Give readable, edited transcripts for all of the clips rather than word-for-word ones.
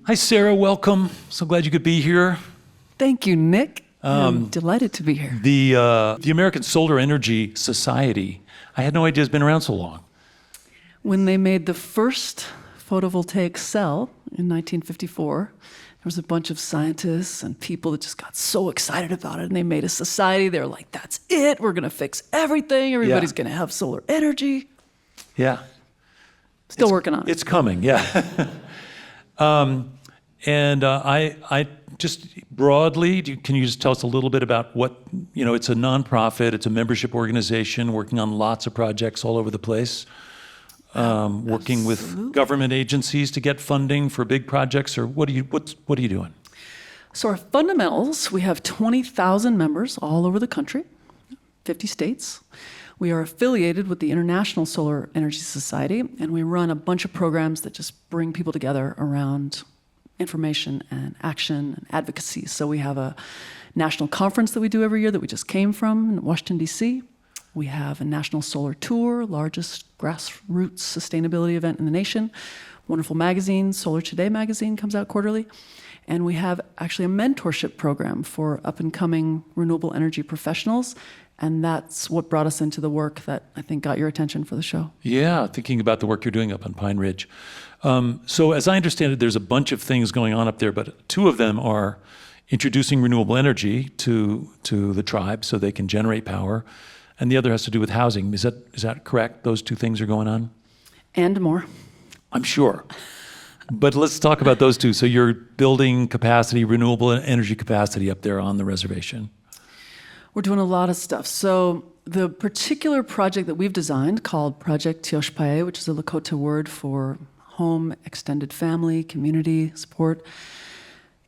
Hi, Sarah. Welcome. So glad you could be here. Thank you, Nick. I'm delighted to be here. The American Solar Energy Society, I had no idea it's been around so long. When they made the first photovoltaic cell in 1954, there was a bunch of scientists and people that just got so excited about it, and they made a society. They were like, that's it. We're going to fix everything. Everybody's going to have solar energy. Yeah. Still working on it. It's coming, yeah. I just broadly, can you just tell us a little bit about what, it's a nonprofit, it's a membership organization working on lots of projects all over the place, working with government agencies to get funding for big projects, or what are you doing? So our fundamentals, we have 20,000 members all over the country, 50 states. We are affiliated with the International Solar Energy Society, and we run a bunch of programs that just bring people together around information and action and advocacy. So we have a national conference that we do every year that we just came from in Washington, D.C. We have a national solar tour, largest grassroots sustainability event in the nation. Wonderful magazine, Solar Today magazine, comes out quarterly. And we have actually a mentorship program for up-and-coming renewable energy professionals. And that's what brought us into the work that I think got your attention for the show. Yeah, thinking about the work you're doing up on Pine Ridge. So as I understand it, there's a bunch of things going on up there, but two of them are introducing renewable energy to the tribe so they can generate power, and the other has to do with housing. Is that correct? Those two things are going on? And more. I'm sure. But let's talk about those two. So you're building capacity, renewable energy capacity up there on the reservation. We're doing a lot of stuff. So the particular project that we've designed, called Project Tioshpae, which is a Lakota word for home, extended family, community support,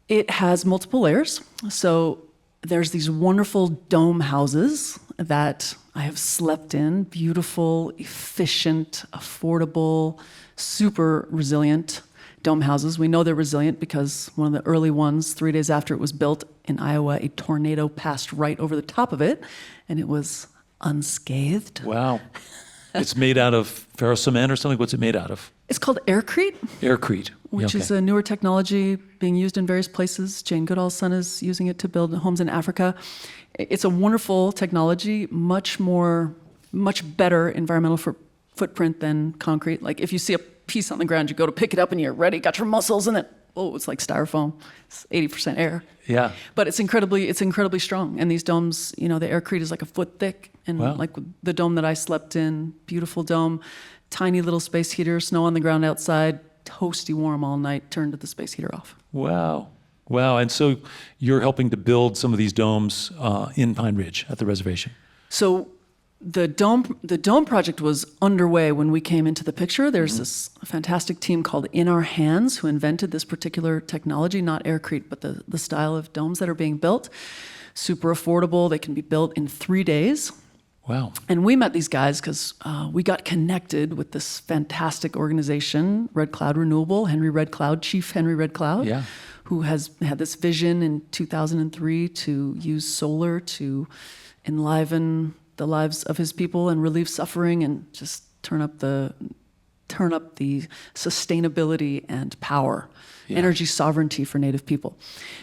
it has multiple layers. So there's these wonderful dome houses that I have slept in, beautiful, efficient, affordable, super resilient dome houses. We know they're resilient because one of the early ones, 3 days after it was built in Iowa, a tornado passed right over the top of it, and it was unscathed. Wow. It's made out of ferrocement or something? What's it made out of? It's called aircrete. Aircrete. Which is a newer technology being used in various places. Jane Goodall's son is using it to build homes in Africa. It's a wonderful technology, much better environmental footprint than concrete. Like if you see a piece on the ground, you go to pick it up and you're ready, got your muscles, and then, it's like styrofoam. It's 80% air. Yeah. But it's incredibly strong. And these domes, the aircrete is like a foot thick. And like the dome that I slept in, beautiful dome, tiny little space heater, snow on the ground outside, toasty warm all night, turned the space heater off. Wow. And so you're helping to build some of these domes in Pine Ridge at the reservation. So the dome project was underway when we came into the picture. There's this fantastic team called In Our Hands who invented this particular technology, not aircrete, but the style of domes that are being built. Super affordable. They can be built in 3 days. Wow. And we met these guys because we got connected with this fantastic organization, Red Cloud Renewable, Chief Henry Red Cloud, who has had this vision in 2003 to use solar to enliven the lives of his people and relieve suffering and just turn up the sustainability and power, energy sovereignty for Native people.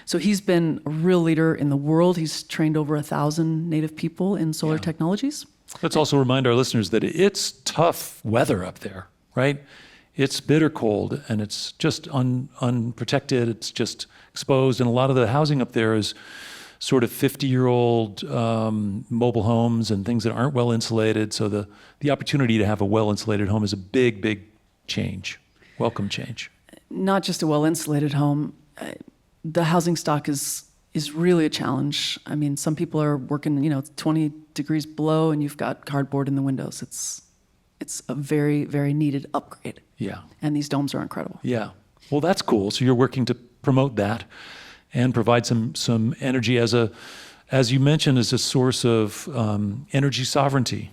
So he's been a real leader in the world. He's trained over 1,000 Native people in solar technologies. Let's also remind our listeners that it's tough weather up there, right? It's bitter cold and it's just unprotected. It's just exposed. And a lot of the housing up there is sort of 50-year-old mobile homes and things that aren't well insulated. So the opportunity to have a well-insulated home is a big, big change. Welcome change. Not just a well-insulated home. The housing stock is really a challenge. I mean, some people are working, 20 degrees below and you've got cardboard in the windows. It's a very, very needed upgrade. Yeah. And these domes are incredible. Yeah. Well, that's cool. So you're working to promote that and provide some energy as you mentioned, as a source of energy sovereignty.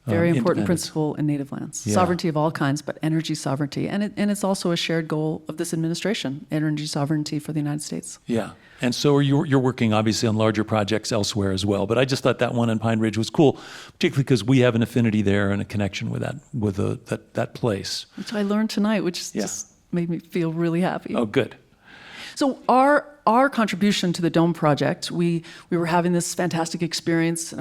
Very important principle in Native lands. Yeah. Sovereignty of all kinds, but energy sovereignty. And it's also a shared goal of this administration, energy sovereignty for the United States. Yeah. And so you're working obviously on larger projects elsewhere as well. But I just thought that one in Pine Ridge was cool, particularly because we have an affinity there and a connection with that place. Which I learned tonight, which just made me feel really happy. Oh, good. So our contribution to the Dome project, we were having this fantastic experience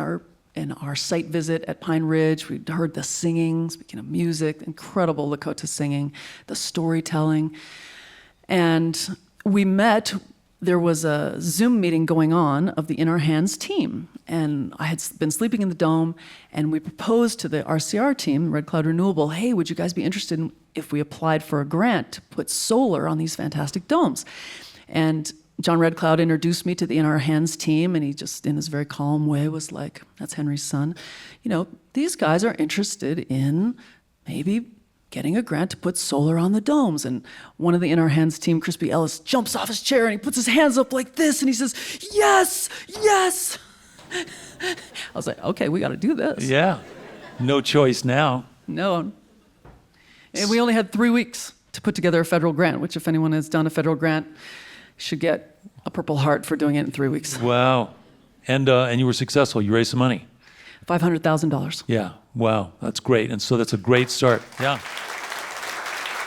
in our site visit at Pine Ridge. We heard the singing, speaking of music, incredible Lakota singing, the storytelling. And we met, there was a Zoom meeting going on of the In Our Hands team. And I had been sleeping in the Dome, and we proposed to the RCR team, Red Cloud Renewable, hey, would you guys be interested if we applied for a grant to put solar on these fantastic domes? And John Red Cloud introduced me to the In Our Hands team, and he just, in his very calm way, was like, that's Henry's son. These guys are interested in maybe getting a grant to put solar on the domes. And one of the In Our Hands team, Crispy Ellis, jumps off his chair and he puts his hands up like this, and he says, yes, yes. I was like, okay, we got to do this. Yeah. No choice now. No. And we only had 3 weeks to put together a federal grant, which if anyone has done a federal grant, should get a Purple Heart for doing it in 3 weeks. Wow. And you were successful. You raised some money. $500,000. Yeah. Wow. That's great. And so that's a great start. Yeah.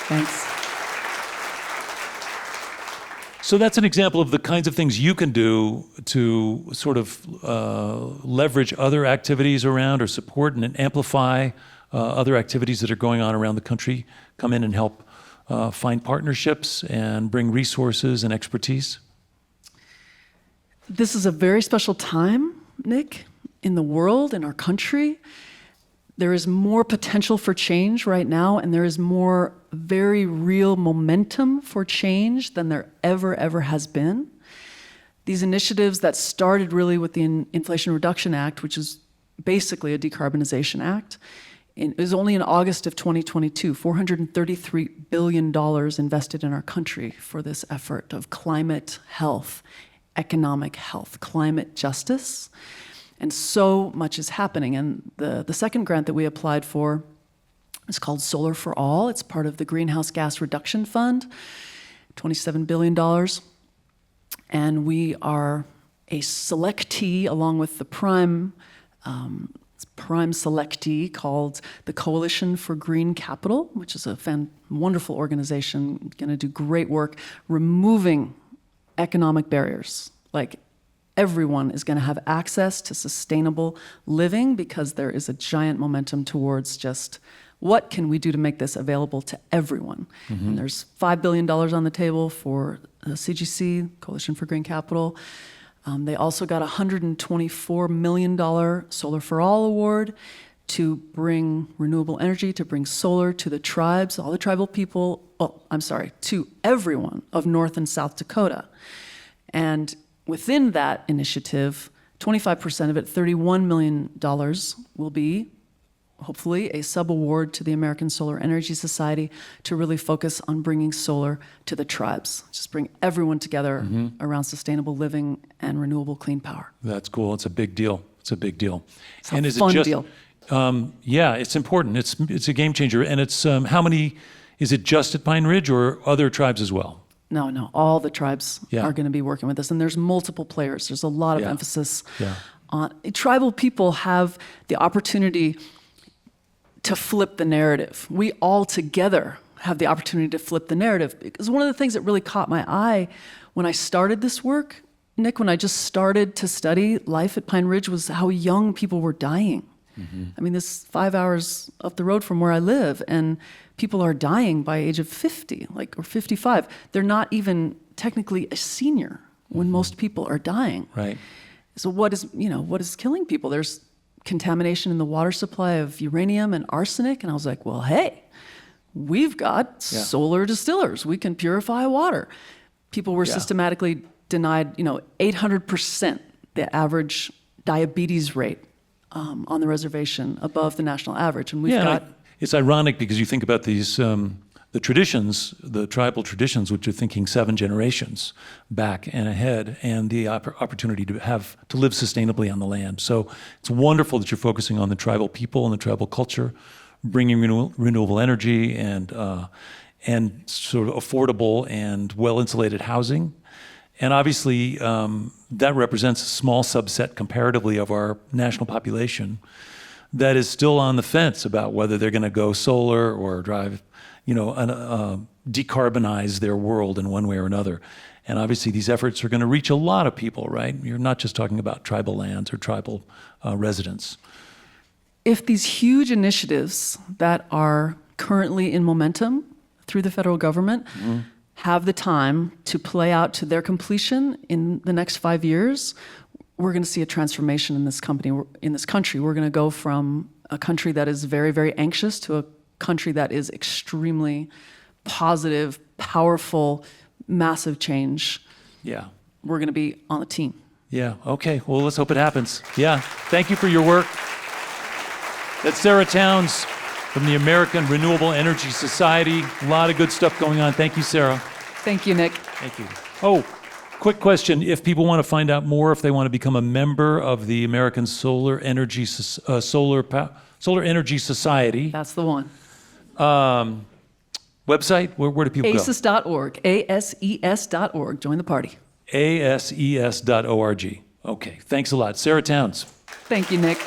Thanks. So that's an example of the kinds of things you can do to sort of leverage other activities around or support and amplify other activities that are going on around the country. Come in and help find partnerships and bring resources and expertise. This is a very special time, Nick, in the world, in our country. There is more potential for change right now, and there is more very real momentum for change than there ever has been. These initiatives that started really with the Inflation Reduction Act, which is basically a decarbonization act, it was only in August of 2022, $433 billion invested in our country for this effort of climate health, economic health, climate justice. And so much is happening. And the second grant that we applied for is called Solar for All. It's part of the Greenhouse Gas Reduction Fund, $27 billion. And we are a selectee along with the prime selectee called the Coalition for Green Capital, which is a wonderful organization, going to do great work removing economic barriers. Like everyone is going to have access to sustainable living because there is a giant momentum towards just what can we do to make this available to everyone. Mm-hmm. And there's $5 billion on the table for CGC, Coalition for Green Capital. They also got a $124 million Solar for All award to bring renewable energy, to bring solar to the tribes, all the tribal people, to everyone of North and South Dakota. And within that initiative, 25% of it, $31 million, will be hopefully a sub-award to the American Solar Energy Society to really focus on bringing solar to the tribes. Just bring everyone together around sustainable living and renewable clean power. That's cool. It's a big deal. It's a big deal. It's a fun deal. Yeah, it's important. It's a game changer. And it's how many? Is it just at Pine Ridge or other tribes as well? No. All the tribes are going to be working with us, and there's multiple players. There's a lot of emphasis on tribal people have the opportunity to flip the narrative. We all together have the opportunity to flip the narrative. Because one of the things that really caught my eye when I started this work, Nick, when I just started to study life at Pine Ridge, was how young people were dying. Mm-hmm. I mean, this 5 hours up the road from where I live, and people are dying by age of 50, or 55. They're not even technically a senior when most people are dying. Right. So what is killing people? There's contamination in the water supply of uranium and arsenic. And I was like, well, hey, we've got solar distillers. We can purify water. People were systematically denied, 800% the average diabetes rate on the reservation above the national average. And we've got... It's ironic because you think about these, the traditions, the tribal traditions, which are thinking 7 generations back and ahead, and the opportunity to live sustainably on the land. So it's wonderful that you're focusing on the tribal people and the tribal culture, bringing renewable energy and sort of affordable and well-insulated housing. And obviously, that represents a small subset comparatively of our national population that is still on the fence about whether they're going to go solar or drive, decarbonize their world in one way or another. And obviously these efforts are going to reach a lot of people, right? You're not just talking about tribal lands or tribal residents. If these huge initiatives that are currently in momentum through the federal government have the time to play out to their completion in the next 5 years, we're going to see a transformation in this country. We're going to go from a country that is very, very anxious to a country that is extremely positive, powerful, massive change. Yeah. We're going to be on the team. Yeah. Okay. Well, let's hope it happens. Yeah. Thank you for your work. That's Sarah Towns from the American Renewable Energy Society. A lot of good stuff going on. Thank you, Sarah. Thank you, Nick. Thank you. Oh, quick question. If people want to find out more, if they want to become a member of the American Solar Energy Society, That's the one. website, where do people go? ASES.org, ASES.org. Join the party. ASES.org. Okay. Thanks a lot. Sarah Towns. Thank you, Nick.